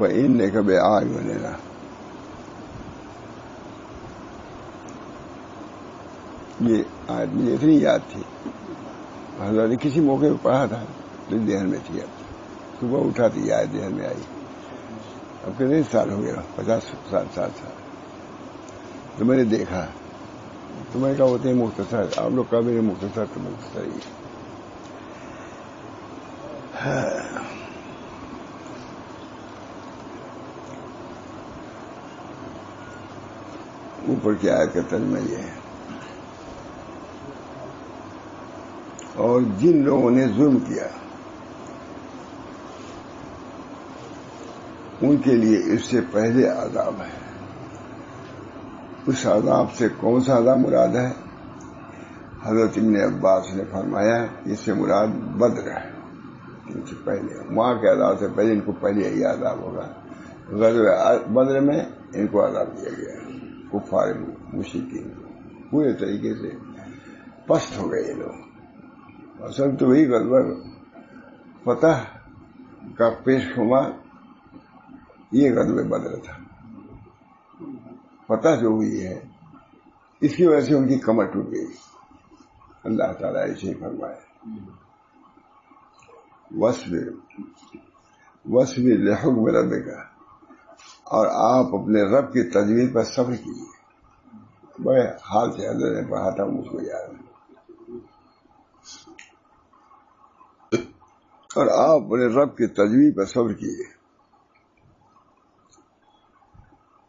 فإنك بأعيننا. یہ آیت مجھے اتنی یاد تھی، حضرت نے کسی موقع پہ پڑھا تھا تو ذہن میں تھی. اب صبح اٹھا تھی یہ آیت ذہن میں آئی. اب کتنے سال ہو گیا، 50 سال 60 سال. تو میں نے دیکھا تو میں نے کہا ہوتے ہیں مختصر، آپ لوگ کا میرے مختصر تو مختصر ہی. اوپر کی آیت کا ترجمہ یہ ہے، اور جن لوگوں نے ظلم کیا ان کے لیے اس سے پہلے عذاب ہے. اس عذاب سے کون سا عذاب مراد ہے؟ حضرت ابن عباس نے فرمایا اس سے مراد بدر ہے. ان سے پہلے وہاں کے عذاب سے پہلے ان کو پہلے یہ عذاب ہوگا. غزوہ بدر میں ان کو عذاب دیا گیا. کفار مشرکین پورے طریقے سے پست ہو گئے یہ لوگ. اصل تو وہی غزوہ فتح کا پیش خما یہ غزوہ بدر تھا. فتح جو ہوئی ہے اس کی وجہ سے ان کی کمر ٹوٹ گئی. اللہ تعالیٰ ایسے ہی فرمائے وَاصْبِرْ لِحُکْمِ رَبِّکَ، اور آپ اپنے رب کی تجویز پر صبر کیجیے. بڑے حال سے حضرت نے پڑھا تھا مجھ کو یاد ہے. اور آپ اپنے رب کی تجویز پر صبر کیجیے.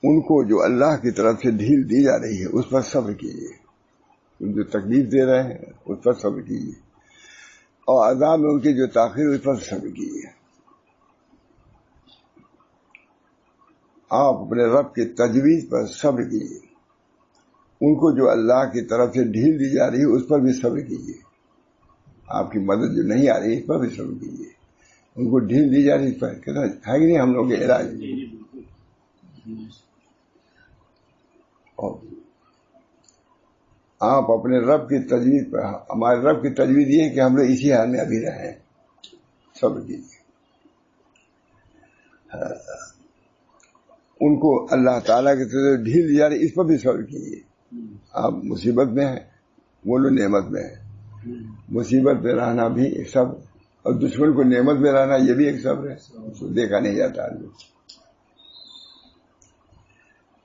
ان کو جو اللہ کی طرف سے ڈھیل دی جا رہی ہے اس پر صبر کیجیے. ان جو تکلیف دے رہے ہیں اس پر صبر کیجیے، اور عذاب میں ان کی جو تاخیر اس پر صبر کیجیے. آپ اپنے رب کی تجویز پر صبر کیجیے. ان کو جو اللہ کی طرف سے ڈھیل دی جا رہی ہے اس پر بھی صبر کیجیے. آپ کی مدد جو نہیں آ رہی اس پر بھی صبر کیجیے. ان کو ڈھیل دی جا رہی اس پر کہتا ہے کہ نہیں ہم لوگ کے علاج. آپ اپنے رب کی تجویز پر، ہمارے رب کی تجویز یہ ہے کہ ہم لوگ اسی حال میں ابھی رہیں، صبر کیجیے. ان کو اللہ تعالیٰ کی طرف ڈھیل دی جا رہی اس پر بھی صبر کیجیے. آپ مصیبت میں ہیں، وہ لوگ نعمت میں ہیں. مصیبت میں رہنا بھی ایک صبر، اور دشمن کو نعمت میں رہنا یہ بھی ایک صبر ہے. اس کو دیکھا نہیں جاتا آدمی.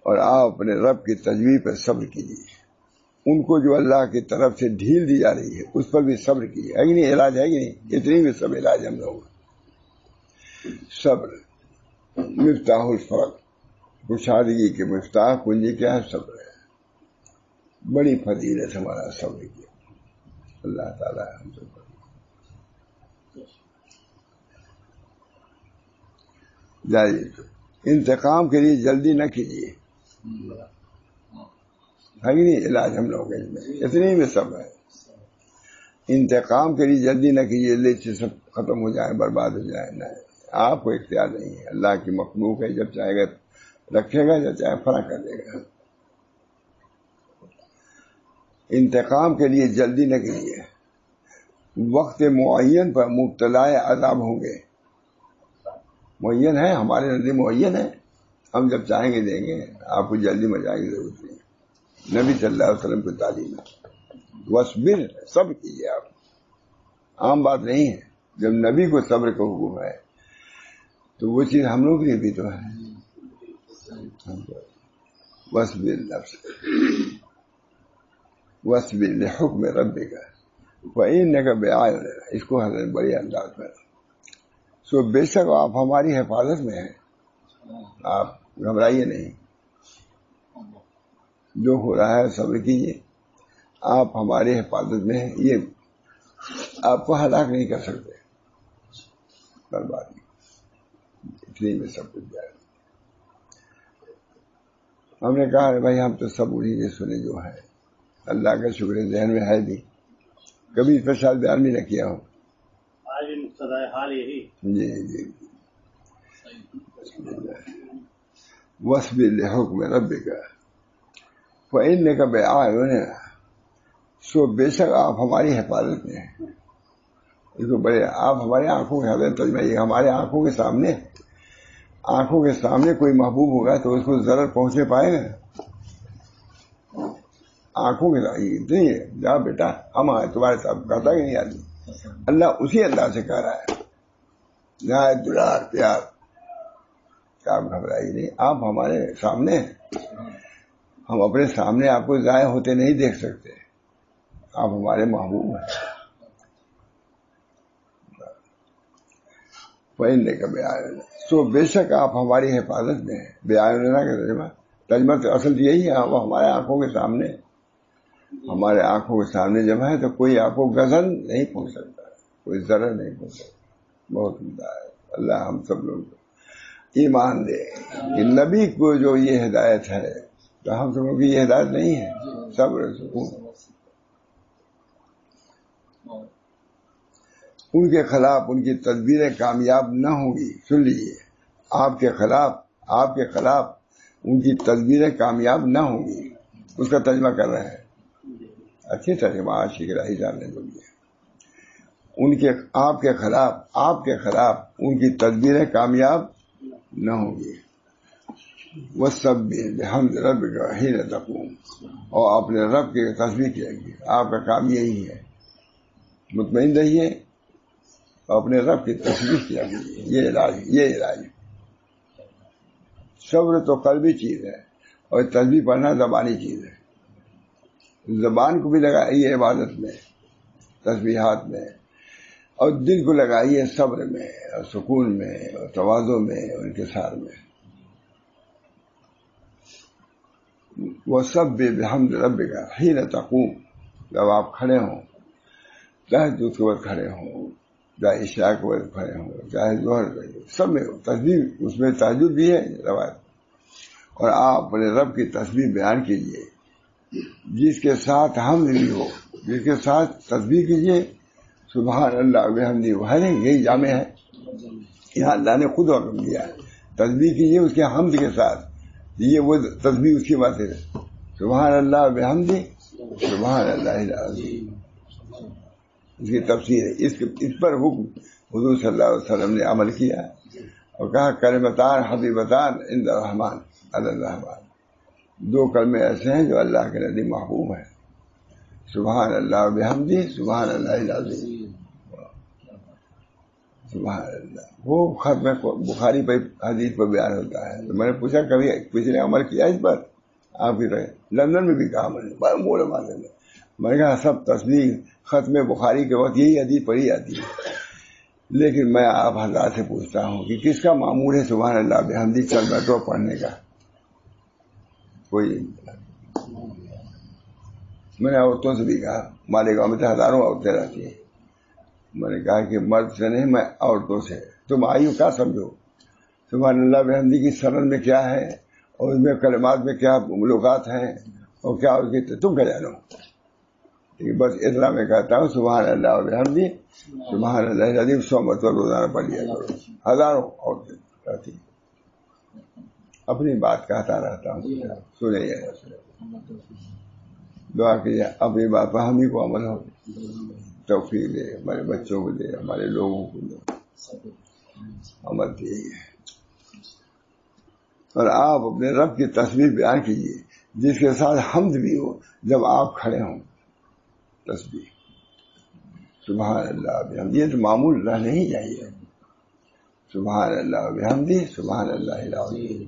اور آپ اپنے رب کی تجویز پر صبر کیجیے. ان کو جو اللہ کی طرف سے ڈھیل دی جا رہی ہے اس پر بھی صبر کیجیے. ہے کہ نہیں علاج، ہے کہ نہیں؟ اتنی بھی سب علاج ہم لوگ. صبر مفتاح الفرج، کشادگی کے مفتاح کنجی کیا ہے؟ صبر ہے. بڑی فضیلت ہمارا صبر کی. اللہ تعالیٰ ہم سب جائیے. انتقام کے لیے جلدی نہ کیجیے. ہے کہ نہیں علاج ہم لوگ اتنی میں سب ہے. انتقام کے لیے جلدی نہ کیجیے جلدی سب ختم ہو جائے، برباد ہو جائے. نہ، آپ کو اختیار نہیں ہے. اللہ کی مخلوق ہے، جب چاہے گا رکھے گا، جب چاہے فنا کر دے گا. انتقام کے لیے جلدی نہ کیجیے. وقت معین پر مبتلا عذاب ہوں گے. معین ہے، ہمارے نزدیک معین ہے. ہم جب چاہیں گے دیں گے. آپ کو جلدی مچانے کی ضرورت نہیں. نبی صلی اللہ علیہ وسلم کی تعلیم ہے وصبر، صبر کیجیے. آپ عام بات نہیں ہے. جب نبی کو صبر کا حکم ہے تو وہ چیز ہم لوگ کے لیے بھی تو ہے. وصبر لحکم ربک فإنک بأعیننا. اس کو حضرت بڑی انداز میں سو بے شک آپ ہماری حفاظت میں ہیں. آپ گھبرائیے نہیں. جو ہو رہا ہے صبر کیجیے. آپ ہماری حفاظت میں ہیں. یہ آپ کو ہلاک نہیں کر سکتے، بربادی. اتنی میں سب کچھ جائے. ہم نے کہا ہے بھائی ہم تو سب انہیں کے سنے جو ہے. اللہ کا شکر ذہن میں ہے بھی، کبھی اس پر شاید بیان بھی نہ کیا ہوں. حال یہی. جی جی. وَاصْبِرْ لِحُکْمِ رَبِّکَ فَإِنَّکَ بِأَعْیُنِنَا. سو بے شک آپ ہماری حفاظت میں ہیں. اس کو بڑے آپ ہماری آنکھوں کے حضرت ترجمہ یہ ہمارے آنکھوں کے سامنے. آنکھوں کے سامنے کوئی محبوب ہوگا تو اس کو ضرر پہنچنے پائے گا؟ آنکھوں کے نہیں ہے، جا بیٹا ہم آئے تمہارے ساتھ، کہتا کہ نہیں آدمی؟ اللہ اسی انداز سے کہہ رہا ہے، جہاں دلار پیار، کیا آپ گھبرائیے نہیں، آپ ہمارے سامنے ہیں، ہم اپنے سامنے آپ کو ضائع ہوتے نہیں دیکھ سکتے، آپ ہمارے محبوب ہیں۔ پہننے کا بیان تو بے شک آپ ہماری حفاظت میں ہیں۔ بیان کا ترجمہ تو اصل یہی ہے، وہ ہمارے آنکھوں کے سامنے، ہمارے آنکھوں کے سامنے جب ہے تو کوئی آپ کو غضب نہیں پہنچ سکتا، کوئی ضرر نہیں پہنچ سکتا۔ بہت عمدہ ہے۔ اللہ ہم سب لوگ ایمان دے کہ نبی کو جو یہ ہدایت ہے تو ہم سب لوگوں کی یہ ہدایت نہیں ہے، صبر سکون۔ ان کے خلاف ان کی تدبیریں کامیاب نہ ہوں گی۔ سن لیجیے، آپ کے خلاف ان کی تدبیریں کامیاب نہ ہوں گی، اس کا ترجمہ کر رہے ہیں، اچھی ترجمہ آج کی گراہی جاننے کو لیے۔ آپ کے خلاف ان کی تدبیریں کامیاب نہ ہوں گی۔ وَسَبِّحْ بِحَمْدِ رَبِّكَ حِينَ تَقُومُ، اور اپنے رب کی تسبیح کیے گی۔ آپ کا کام یہی ہے، مطمئن رہیے، اپنے رب کی تسبیح کیا گی۔ یہ علاج صبر تو قلبی چیز ہے، اور تسبیح پڑھنا زبانی چیز ہے۔ زبان کو بھی لگائیے عبادت میں، تسبیحات میں، اور دل کو لگائیے صبر میں اور سکون میں اور تواضع میں اور انکسار میں۔ وَسَبِّحْ بِحَمْدِ رَبِّكَ حِينَ تَقُومُ، جب آپ کھڑے ہوں، چاہے دودھ کے وقت کھڑے ہوں، چاہے عشاء کے وقت کھڑے ہوں، چاہے ظہر سب میں تسبیح، اس میں تہجد بھی ہے روایت، اور آپ اپنے رب کی تسبیح بیان کیجیے، جس کے ساتھ حمد بھی ہو، جس کے ساتھ تسبیح کیجیے۔ سبحان اللہ بحمدہ، یہی جامع ہے، یہاں اللہ نے خود حکم دیا ہے، تسبیح کیجیے اس کے حمد کے ساتھ، یہ وہ تسبیح اس کی بات ہے، سبحان اللہ بحمدہ سبحان اللہ العظیم۔ اس کی تفسیر ہے، اس پر حکم حضور صلی اللہ علیہ وسلم نے عمل کیا اور کہا کلمتان حبیبتان عند الرحمن علی الرحمن، دو کلمے ایسے ہیں جو اللہ کے نزدیک محبوب ہیں، سبحان اللہ بحمدہ سبحان اللہ العظیم۔ سبحان اللہ، وہ ختم بخاری پہ حدیث پر بیان ہوتا ہے۔ تو میں نے پوچھا کبھی کسی نے عمل کیا اس پر؟ آپ کی طرح لندن میں بھی کہا میں نے کہا سب تسبیح ختم بخاری کے وقت یہی حدیث پڑھی جاتی ہے، لیکن میں آپ حضرات سے پوچھتا ہوں کہ کس کا معمول ہے سبحان اللہ بحمدہ چند مرتبہ پڑھنے کا؟ کوئی؟ میں نے عورتوں سے بھی کہا، ہمارے گاؤں میں تو ہزاروں عورتیں رہتی ہیں، میں نے کہا کہ مرد سے نہیں، میں عورتوں سے، تم آئیو کیا سمجھو سبحان اللہ بحمدہ کی سند میں کیا ہے اور اس میں کلمات میں کیا لغات ہیں اور کیا اس کی تم کیا جانو، بس اتنا میں کہتا ہوں سبحان اللہ بحمدہ سبحان اللہ العظیم 100 مرتبہ روزانہ پڑھ لیا کرو۔ ہزاروں عورتیں رہتی ہیں، اپنی بات کہتا رہتا ہوں، سنیے دعا کیجیے اپنی بات پر ہم ہی کو عمل ہو، توفیق دے، ہمارے بچوں کو دے، ہمارے لوگوں کو دے، عمل یہی ہے۔ اور آپ اپنے رب کی تسبیح بیان کیجیے جس کے ساتھ حمد بھی ہو، جب آپ کھڑے ہوں تسبیح سبحان اللہ بحمدہ، یہ تو معمول رہنا ہی چاہیے، سبحان اللہ بحمدہ سبحان اللہ العظیم،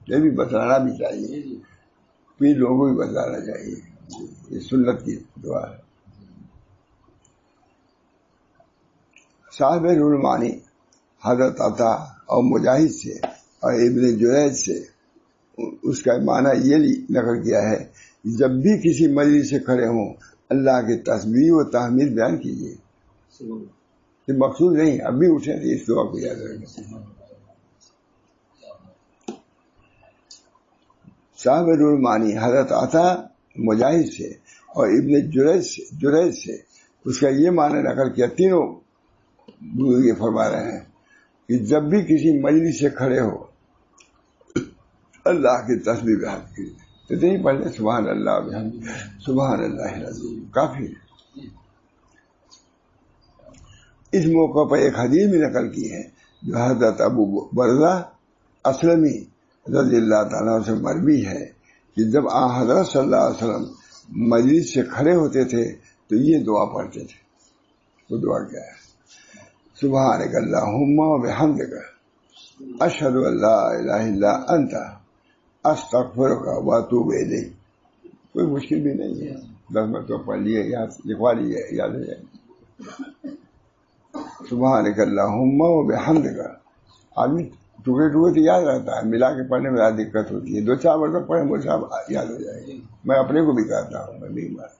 یہ بھی بتلانا بھی چاہیے، پھر لوگوں کو بھی بتلانا چاہیے، یہ سنت کی دعا ہے۔ صاحب روح المعانی حضرت عطا اور مجاہد سے اور ابن جریج سے اس کا معنی یہ نقل کیا ہے، جب بھی کسی مجلس سے کھڑے ہوں اللہ کی تسبیح و تحمید بیان کیجیے، یہ مقصود نہیں، اب بھی اٹھے تھے اس دعا کو یاد رکھیں۔ صاحب روح المعانی حضرت عطا مجاہد سے اور ابن جریج سے اس کا یہ معنی نقل کیا، تینوں یہ فرما رہے ہیں کہ جب بھی کسی مجلس سے کھڑے ہو اللہ کی تسبیح بیان کیجیے، تو نہیں پڑھنے سبحان اللہ بحمدہ سبحان اللہ العظیم کافی ہے۔ اس موقع پر ایک حدیث بھی نقل کی ہے جو حضرت ابو برزہ اسلمی رضی اللہ تعالیٰ سے مروی ہے کہ جب حضرت صلی اللہ علیہ وسلم مجلس سے کھڑے ہوتے تھے تو یہ دعا پڑھتے تھے. وہ دعا کیا ہے؟ سبحانک اللہم و بحمدک اشہد ان لا الہ الا انت استغفرک و اتوب الیک. کوئی مشکل بھی نہیں ہے، 10 مرتبہ پڑھ لیے، یاد لکھوا لیے، یاد ہو جائے. سبحانک اللہم و بحمدک. آدمی ٹکڑے ٹکڑے تو یاد رہتا ہے، ملا کے پڑھنے میں زیادہ دقت ہوتی ہے. 2-4 مرتبہ پڑھے مجھے صاحب یاد ہو جائے گی. میں اپنے کو بھی کہتا ہوں، میں بھی بات.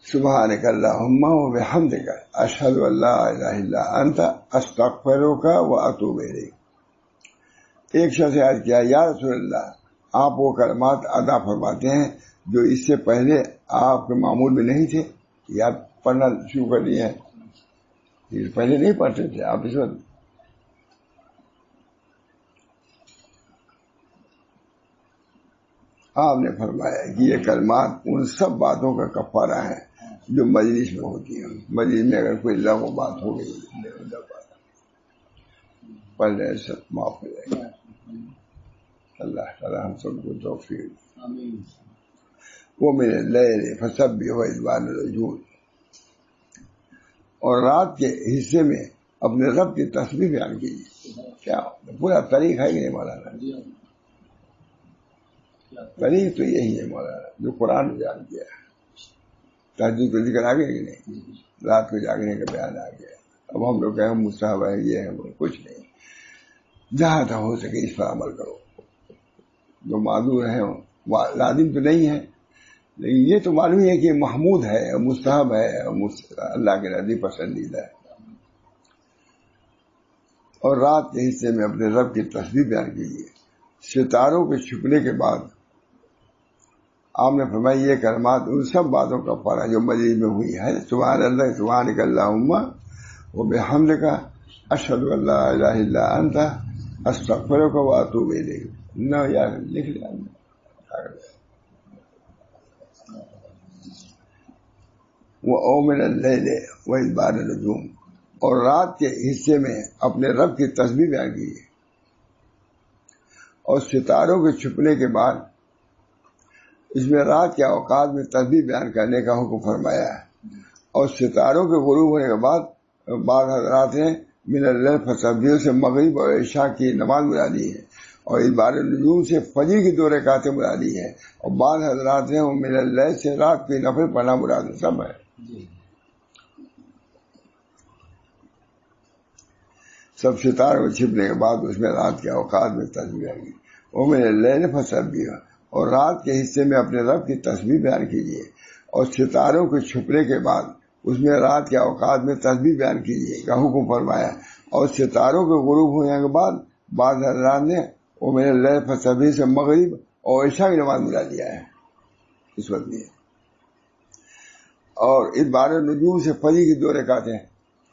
سبحانک اللہم و بحمدک اشہد ان لا الہ الا انت استغفرک و اتوب الیک. ایک شخص عرض کیا، یا رسول اللہ، آپ وہ کلمات ادا فرماتے ہیں جو اس سے پہلے آپ کے معمول میں نہیں تھے، یا پڑھنا شروع کر دیے ہیں؟ پہلے نہیں پڑھتے تھے آپ اس وقت. آپ نے فرمایا کہ یہ کلمات ان سب باتوں کا کفارہ ہیں جو مجلس میں ہوتی ہیں. مجلس میں اگر کوئی لغو بات ہو گئی پہلے سب معاف ہو جائے گا. اللہ تعالیٰ ہم سب کو توفیق. وہ میرے لیل فسبح و ادبار النجوم. اور رات کے حصے میں اپنے رب کی تسبیح بیان کیجیے. کیا پورا طریق ہے کہ نہیں مولانا؟ طریق تو یہی ہے مولانا جو قرآن نے بیان کیا ہے. تہجد کو ذکر آ گیا کہ نہیں؟ رات کو جاگنے کا بیان آ گیا. اب ہم لوگ کہیں مستحب ہے، یہ ہے، وہ کچھ نہیں. جہاں تک ہو سکے اس پر عمل کرو. جو معذور ہیں لازم تو نہیں ہے، لیکن یہ تو معلوم ہے کہ محمود ہے، مستحب ہے، اللہ کے نزدیک پسندیدہ ہے. اور رات کے حصے میں اپنے رب کی تسبیح بیان کیجیے. ستاروں کے چھپنے کے بعد آپ نے فرمایا یہ کلمات ان سب باتوں کا کفارہ جو مجلس میں ہوئی ہے. سبحان اللہ سبحانک اللہم و بحمدک اشہد ان لا الہ الا انت استغفرک و اتوب الیک. نہ یار لکھ لیا وَمِنَ اللَّيْلِ وَإِدْبَارَ النُّجُومِ. اور رات کے حصے میں اپنے رب کی تسبیح بیان کیجیے. اور ستاروں کے چھپنے کے بعد اس میں رات کے اوقات میں تسبیح بیان کرنے کا حکم فرمایا ہے. اور ستاروں کے غروب ہونے کے بعد بعض حضرات نے من اللیل فسبح سے مغرب اور عشاء کی نماز مراد لی ہے، اور ادبار النجوم سے فجر کی 2 رکعتیں مراد لی ہے. اور بعض حضرات نے من اللیل سے رات کی نفل پڑھنا مراد سب ہے. سب ستاروں کے چھپنے کے بعد اس میں رات کے اوقات میں تسبیح آئے گی. وہ میرے لیل فسبح. اور رات کے حصے میں اپنے رب کی تسبیح بیان کیجیے. اور ستاروں کے چھپنے کے بعد اس میں رات کے اوقات میں تسبیح بیان کیجیے کا حکم فرمایا. اور ستاروں کے غروب ہونے کے بعد بعض حضرات نے وہ میرے لیل فسبح سے مغرب اور عشاء کی نماز ملا لیا ہے اس وقت میں. اور ادبار النجوم سے فجر کی 2 رکعتیں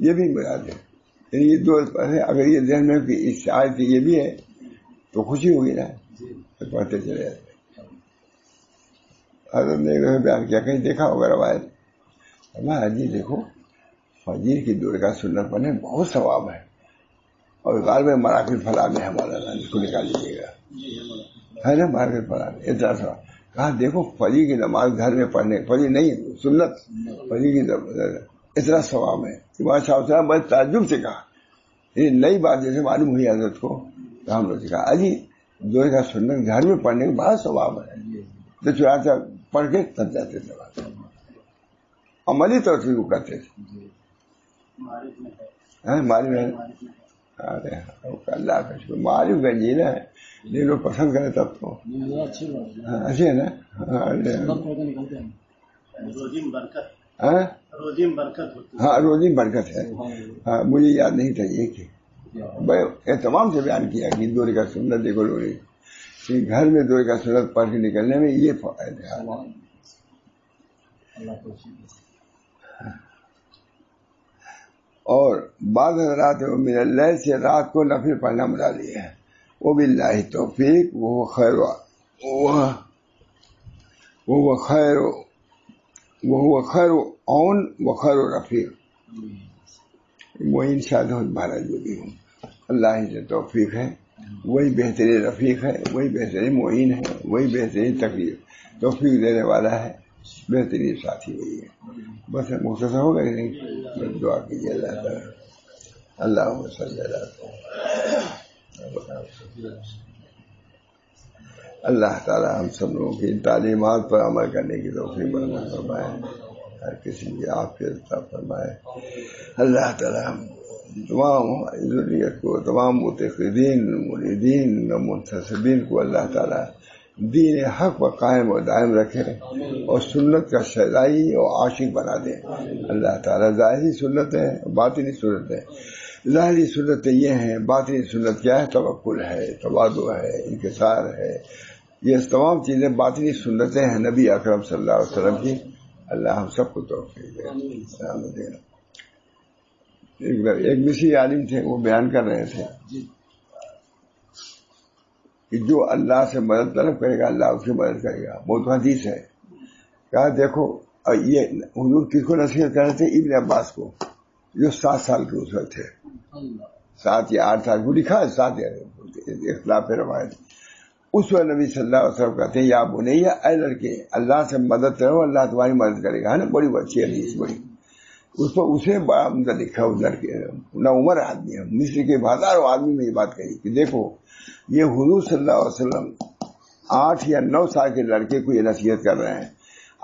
یہ بھی مراد ہے. یعنی یہ 2 اگر یہ ذہن میں کہ اس آیت کی یہ بھی ہے تو خوشی ہوگی نا، پڑھتے چلے جاتے. حضرت نے بیان کیا، کہیں دیکھا ہوگا روایت میں جی دیکھو فجر کی 2 رکعت سنت پڑھنے بہت ثواب ہے. اور غالب مراکز فلاح میں ہمارا اس کو نکال لیجیے گا ہے نا. مراکز فلاح میں اتنا ثواب. کہا دیکھو فجر کی نماز گھر میں پڑھنے، فجر نہیں سنت، فجر کی اتنا ثواب ہے کہ وہاں شاہ صاحب بڑے تعجب سے کہا. یہ نئی بات جیسے معلوم ہوئی حضرت کو تو ہم لوگ نے کہا اجی 2 رکعت سنت گھر میں پڑھنے کا بڑا ثواب ہے. تو چنانچہ پڑھ کے تب جاتے تھے، عملی طور سے وہ کرتے تھے. معلوم ہے اللہ کا شکر. معلوم گنجی نا یہ لوگ پسند کرے تب تو اچھے ہے نا. ہاں روزی برکت ہے. ہاں مجھے یاد نہیں تھا یہ کہ اہتمام سے بیان کیا کہ 2 رکعت سنت دیکھو لوگ گھر میں 2 رکعت سنت پڑھ کے نکلنے میں یہ فائدہ ہے. اور بعض حضرات من اللیل سے رات کو نفل پڑھنا مراد لیا ہے. وہ باللہ توفیق وہ خیر وہ خیر اون و خیر رفیق. وہ انشاءاللہ ہمارا جو بھی ہوں اللہ ہی سے توفیق ہے، وہی بہترین رفیق ہے، وہی بہترین معین ہے، وہی بہترین توفیق دینے والا ہے، بہترین ساتھی وہی ہے. بس مختصر ہوگا ہی نہیں. بس دعا کیجیے اللہ تعالیٰ. اللہم صلی اللہ تعالیٰ ہم سب لوگوں کی تعلیمات پر عمل کرنے کی توفیق فرمائے، ہر کسی کی عافیت عطا فرمائے. اللہ تعالیٰ تمام ضروریت کو، تمام متقدین مریدین و منتصبین کو اللہ تعالیٰ دین حق و قائم و دائم رکھے اور سنت کا شیدائی اور عاشق بنا دے. اللہ تعالیٰ ظاہری سنت ہے، باطنی سنت ہے. ظاہری سنت یہ ہیں، باطنی سنت کیا ہے؟ توکل ہے، تواضع ہے، انکسار ہے. یہ تمام چیزیں باطنی سنتیں ہیں نبی اکرم صلی اللہ علیہ وسلم کی. اللہ ہم سب کو توفیق دے. ایک مصری عالم تھے، وہ بیان کر رہے تھے کہ جو اللہ سے مدد طلب کرے گا اللہ اس کی مدد کرے گا. وہ تو حدیث ہے. کہا دیکھو، یہ حضور کس کو نصیحت کر رہے تھے؟ ابن عباس کو، جو 7 سال کے اس وقت تھے، 7 یا 8 سال کو لکھا ہے، 7 یا اختلاف روایت. اس وقت نبی صلی اللہ علیہ وسلم کہتے ہیں یا بنیا، اے لڑکے اللہ سے مدد کرو اللہ تمہاری مدد کرے گا. ہے نا، بڑی اچھی حدیث. بڑی اس پر اسے بڑا عمدہ لکھا اس لڑکے، نہ عمر آدمی ہے، مصر کے ہزاروں آدمی میں یہ بات کہی کہ دیکھو یہ حضور صلی اللہ علیہ وسلم 8 یا 9 سال کے لڑکے کو یہ نصیحت کر رہے ہیں.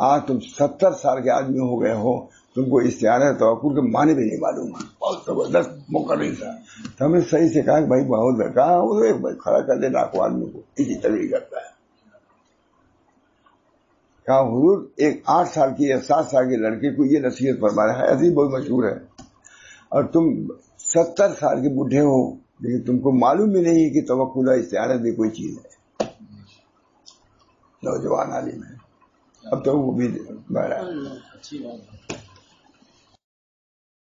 آج تم 70 سال کے آدمی ہو گئے ہو، تم کو استعانہ توکل کے معنی بھی نہیں معلوم. بہت زبردست موقع نہیں تھا. تو ہم نے صحیح سے کہا کہ بھائی بہت کہا وہ کھڑا کر دے لاکھوں آدمی کو، اسی طرح کرتا ہے. کہا حضور ایک 8 سال کی یا 7 سال کے لڑکے کو یہ نصیحت فرما رہا ہے، ایسی بہت مشہور ہے، اور تم 70 سال کے بڈھے ہو لیکن تم کو معلوم بھی نہیں کہ توکل استعانت بھی کوئی چیز ہے. نوجوان عالم ہے، اب تو وہ بھی بہرحال